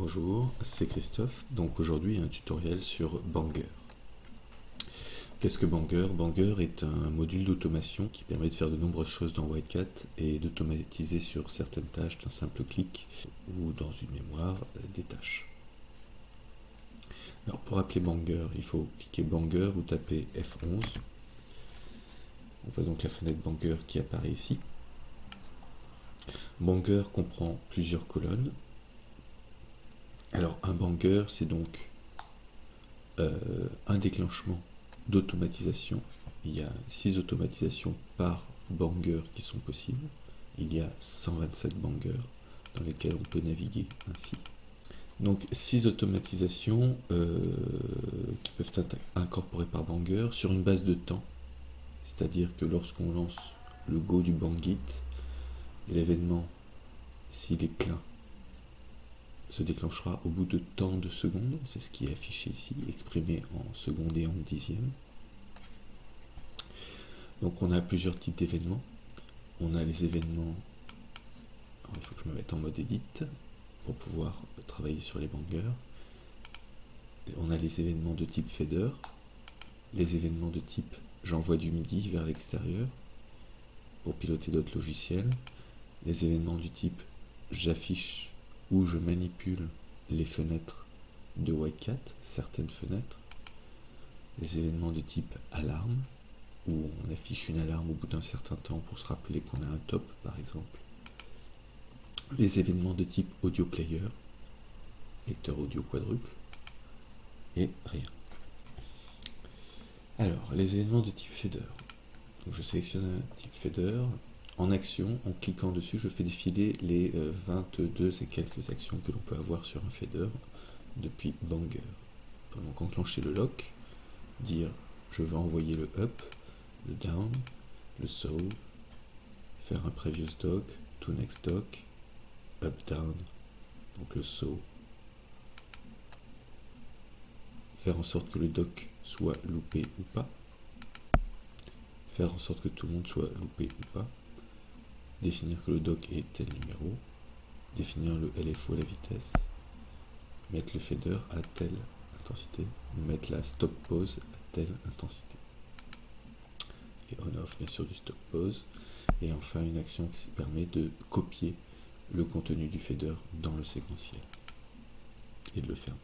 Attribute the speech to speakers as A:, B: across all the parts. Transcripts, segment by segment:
A: Bonjour, c'est Christophe. Donc aujourd'hui un tutoriel sur Banger. Qu'est-ce que Banger? Banger est un module d'automation qui permet de faire de nombreuses choses dans Whitecat et d'automatiser sur certaines tâches d'un simple clic ou dans une mémoire des tâches. Alors pour appeler Banger, il faut cliquer Banger ou taper F11. On voit donc la fenêtre Banger qui apparaît ici. Banger comprend plusieurs colonnes. Alors un banger, c'est donc un déclenchement d'automatisation. Il y a 6 automatisations par banger qui sont possibles. Il y a 127 bangers dans lesquels on peut naviguer ainsi. Donc 6 automatisations qui peuvent être incorporées par banger sur une base de temps. C'est-à-dire que lorsqu'on lance le go du bangit, l'événement, s'il est plein, se déclenchera au bout de tant de secondes, c'est ce qui est affiché ici, exprimé en secondes et en dixièmes. Donc on a plusieurs types d'événements. On a les événements, alors il faut que je me mette en mode edit pour pouvoir travailler sur les bangers. On a les événements de type fader, les événements de type j'envoie du MIDI vers l'extérieur pour piloter d'autres logiciels, les événements du type j'affiche où je manipule les fenêtres de Whitecat, certaines fenêtres, les événements de type alarme, où on affiche une alarme au bout d'un certain temps pour se rappeler qu'on a un top par exemple, les événements de type audio player, lecteur audio quadruple, et rien. Alors, les événements de type fader. Donc je sélectionne un type fader. En action, en cliquant dessus, je fais défiler les 22 et quelques actions que l'on peut avoir sur un fader depuis Banger. Donc enclencher le lock, dire je veux envoyer le up, le down, le saw, faire un previous dock, to next dock, up down, donc le saw, faire en sorte que le dock soit loopé ou pas, faire en sorte que tout le monde soit loopé ou pas, définir que le dock est tel numéro, définir le LFO, la vitesse, mettre le fader à telle intensité, mettre la stop pause à telle intensité. Et on-off bien sûr du stop pause. Et enfin une action qui permet de copier le contenu du fader dans le séquentiel. Et de le fermer.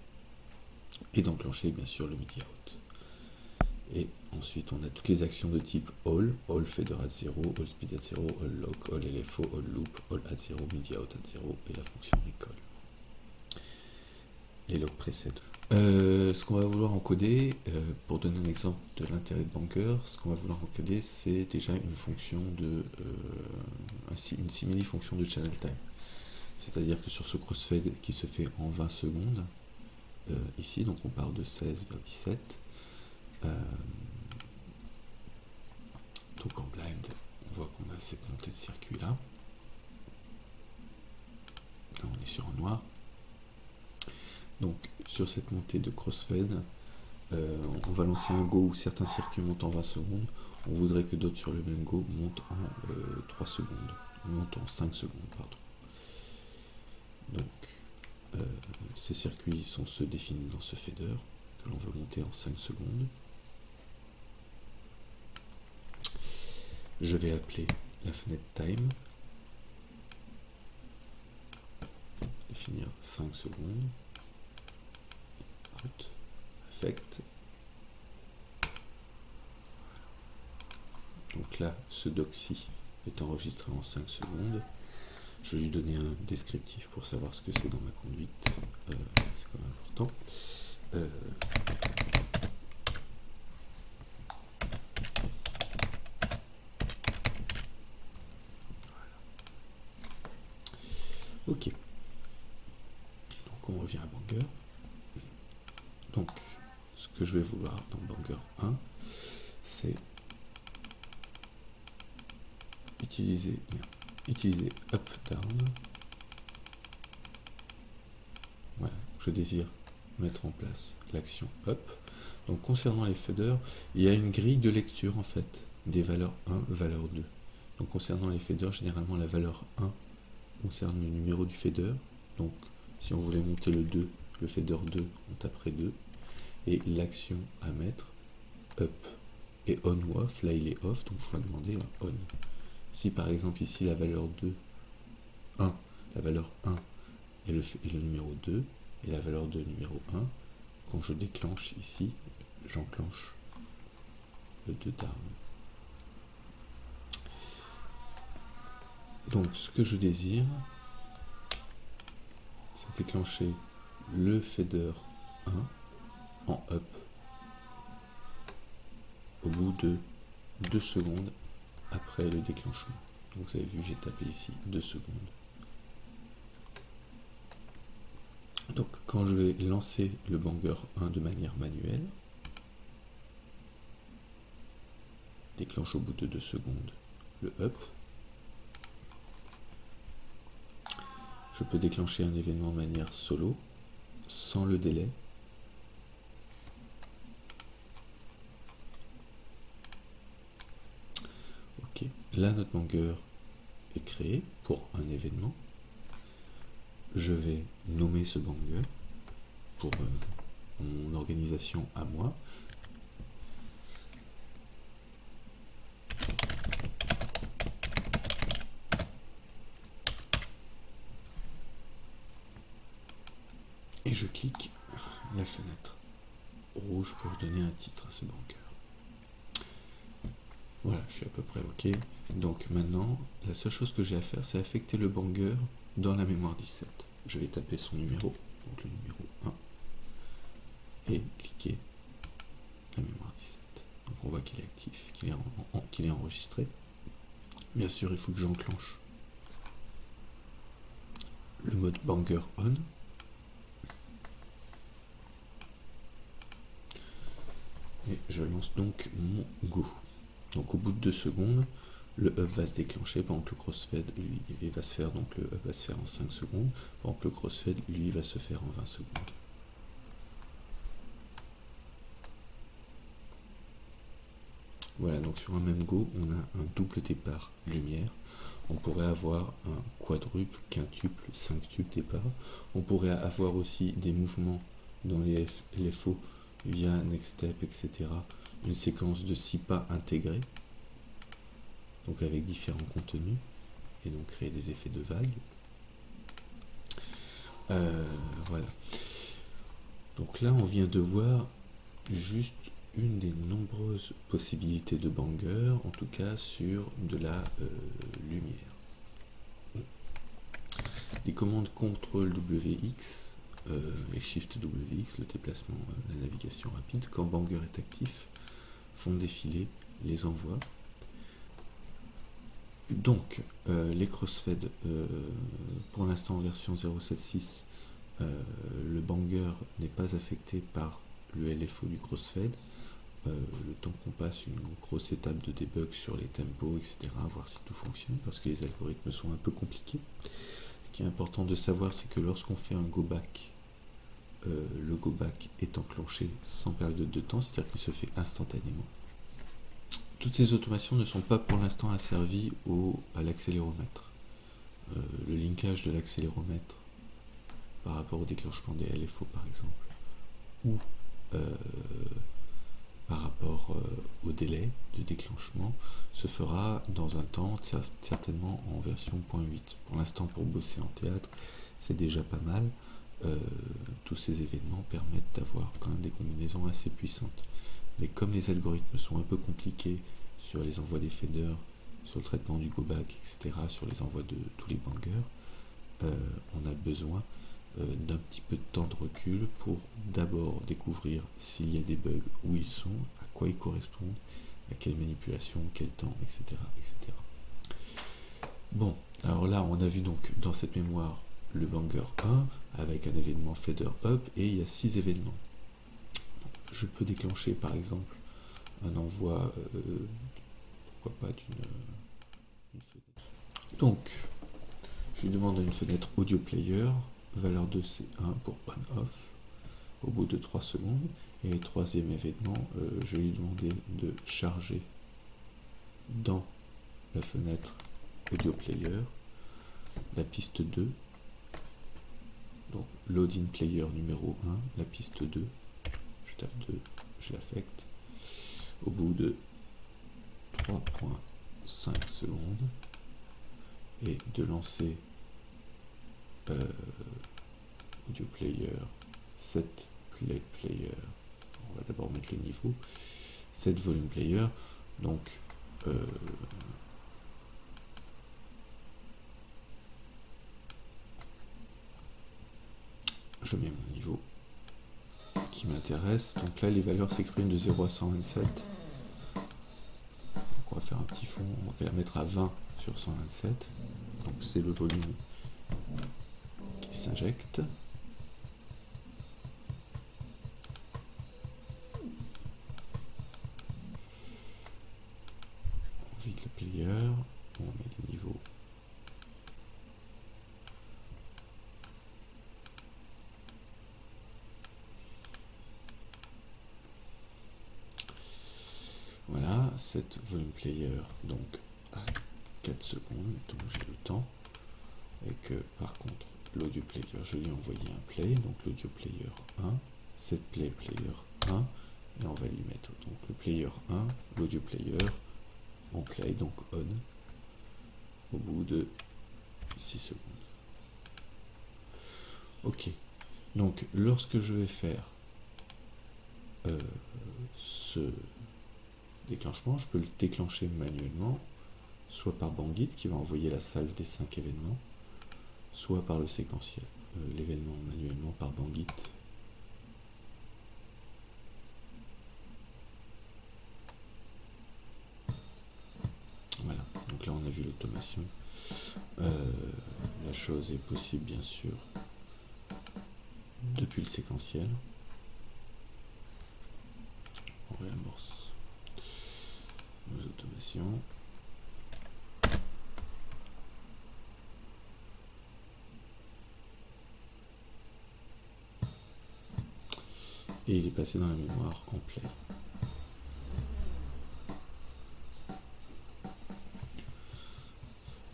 A: Et d'enclencher bien sûr le MIDI out. Et ensuite on a toutes les actions de type all fader at 0, all speed at 0, all lock, all LFO, all loop, all at 0, MIDI out at 0 et la fonction recall. Les logs précèdent. Ce qu'on va vouloir encoder, pour donner un exemple de l'intérêt de Banger, ce qu'on va vouloir encoder c'est déjà une fonction de une simili-fonction de channel time. C'est-à-dire que sur ce crossfade qui se fait en 20 secondes, ici, donc on part de 16 vers 17, donc en blind, on voit qu'on a cette montée de circuit là. Là on est sur un noir. Donc sur cette montée de crossfade, on va lancer un go où certains circuits montent en 20 secondes. On voudrait que d'autres sur le même go montent en 3 secondes, montent en 5 secondes, pardon. Donc ces circuits sont ceux définis dans ce fader que l'on veut monter en 5 secondes. Je vais appeler la fenêtre time, définir 5 secondes, out, effect. Donc là, ce doc-ci est enregistré en 5 secondes. Je vais lui donner un descriptif pour savoir ce que c'est dans ma conduite. C'est quand même important. Ok. Donc on revient à Banger. Donc ce que je vais vouloir dans Banger 1, c'est utiliser up down. Voilà, je désire mettre en place l'action up. Donc concernant les faders, il y a une grille de lecture en fait des valeurs 1, valeur 2. Donc concernant les faders, généralement la valeur 1 concerne le numéro du fader, donc Si on voulait monter le 2, le fader 2, on taperait 2. Et l'action à mettre, up et on ou off, là il est off, donc il faudra demander un on. Si par exemple ici la valeur 2, 1, la valeur 1 est le numéro 2, et la valeur 2 numéro 1, quand je déclenche ici, j'enclenche le 2 down. Donc ce que je désire, c'est déclencher le fader 1 en up au bout de 2 secondes après le déclenchement. Donc vous avez vu, j'ai tapé ici 2 secondes. Donc quand je vais lancer le banger 1 de manière manuelle, déclenche au bout de 2 secondes le up. Je peux déclencher un événement de manière solo, sans le délai. Ok, là notre banger est créé pour un événement. Je vais nommer ce banger pour mon organisation à moi. Et je clique la fenêtre rouge pour donner un titre à ce banger. Voilà, je suis à peu près ok. Donc maintenant, la seule chose que j'ai à faire, c'est affecter le banger dans la mémoire 17. Je vais taper son numéro, donc le numéro 1, et cliquer la mémoire 17. Donc on voit qu'il est actif, qu'il est enregistré. Bien sûr, il faut que j'enclenche le mode banger on. Et je lance donc mon go. Donc au bout de 2 secondes, le up va se déclencher, pendant que le crossfade lui il va se faire, donc le up va se faire en 5 secondes, pendant que le crossfade lui va se faire en 20 secondes. Voilà, donc sur un même go, on a un double départ lumière. On pourrait avoir un quadruple, quintuple, cinqutuple départ. On pourrait avoir aussi des mouvements dans les LFO via next step, etc. Une séquence de 6 pas intégrés, donc avec différents contenus, et donc créer des effets de vague. Voilà. Donc là, on vient de voir juste une des nombreuses possibilités de banger, en tout cas sur de la lumière. Les commandes CTRL WX et SHIFT WX, le déplacement, la navigation rapide, quand banger est actif, font défiler les envois. Donc, les crossfades, pour l'instant en version 0.7.6, le banger n'est pas affecté par le LFO du crossfade. Le temps qu'on passe une grosse étape de debug sur les tempos, etc., voir si tout fonctionne, parce que les algorithmes sont un peu compliqués. Ce qui est important de savoir, c'est que lorsqu'on fait un go back, le go back est enclenché sans période de temps, c'est-à-dire qu'il se fait instantanément. Toutes ces automations ne sont pas pour l'instant asservies à l'accéléromètre. Le linkage de l'accéléromètre par rapport au déclenchement des LFO par exemple, ou par rapport au délai de déclenchement, se fera dans un temps certainement en version 0.8. Pour l'instant, pour bosser en théâtre, c'est déjà pas mal. Tous ces événements permettent d'avoir quand même des combinaisons assez puissantes. Mais comme les algorithmes sont un peu compliqués sur les envois des faders, sur le traitement du go back, etc., sur les envois de tous les bangers, on a besoin d'un petit peu de temps de recul pour d'abord découvrir s'il y a des bugs, où ils sont, à quoi ils correspondent, à quelle manipulation, quel temps, etc., etc. Bon, alors là on a vu donc dans cette mémoire le banger 1 avec un événement fader up, et il y a 6 événements. Donc, je peux déclencher par exemple un envoi, pourquoi pas d'une fenêtre. Donc je lui demande une fenêtre audio player, valeur de C1 pour on-off, au bout de 3 secondes. Et troisième événement, je vais lui demander de charger dans la fenêtre audio player la piste 2 Donc load in player numéro 1, la piste 2, je tape 2, je l'affecte. Au bout de 3.5 secondes, et de lancer audio player, set play player, on va d'abord mettre le niveau, set volume player, donc je mets mon niveau qui m'intéresse. Donc là les valeurs s'expriment de 0 à 127. Donc on va faire un petit fond, on va la mettre à 20 sur 127. Donc c'est le volume qui s'injecte. On vide le player, on met les niveaux. Voilà, cette volume player donc à 4 secondes, donc j'ai le temps, et que par contre l'audio player, je lui ai envoyé un play, donc l'audio player 1, set play player 1, et on va lui mettre donc le player 1, l'audio player en play, donc on, au bout de 6 secondes. Ok, donc lorsque je vais faire ce déclenchement, je peux le déclencher manuellement, soit par Bangit qui va envoyer la salve des 5 événements, soit par le séquentiel, l'événement manuellement par Bangit. Voilà, donc là on a vu l'automation. La chose est possible bien sûr depuis le séquentiel. On réamorce nos automations. Et il est passé dans la mémoire en play.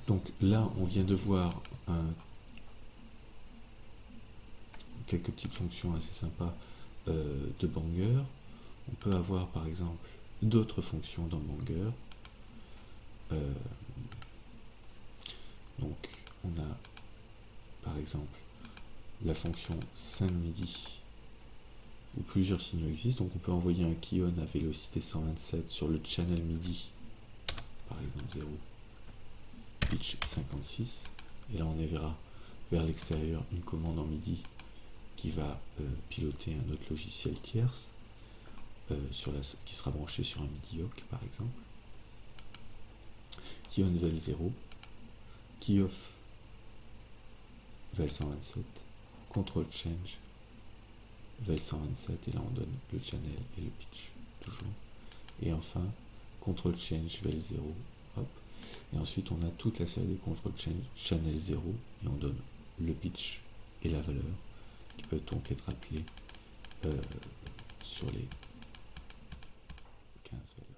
A: Donc là, on vient de voir quelques petites fonctions assez sympas de Banger. On peut avoir par exemple d'autres fonctions dans Banger. Donc on a par exemple la fonction send MIDI où plusieurs signaux existent. Donc on peut envoyer un key on à vélocité 127 sur le channel MIDI, par exemple 0, pitch 56. Et là on verra vers l'extérieur une commande en MIDI qui va piloter un autre logiciel tierce qui sera branché sur un MIDI Hawk par exemple. Key on vel 0, key off vel 127, control change vel 127, et là on donne le channel et le pitch toujours, et enfin control change vel 0, hop, et ensuite on a toute la série des control change channel 0 et on donne le pitch et la valeur qui peut donc être appelée sur les 15 valeurs.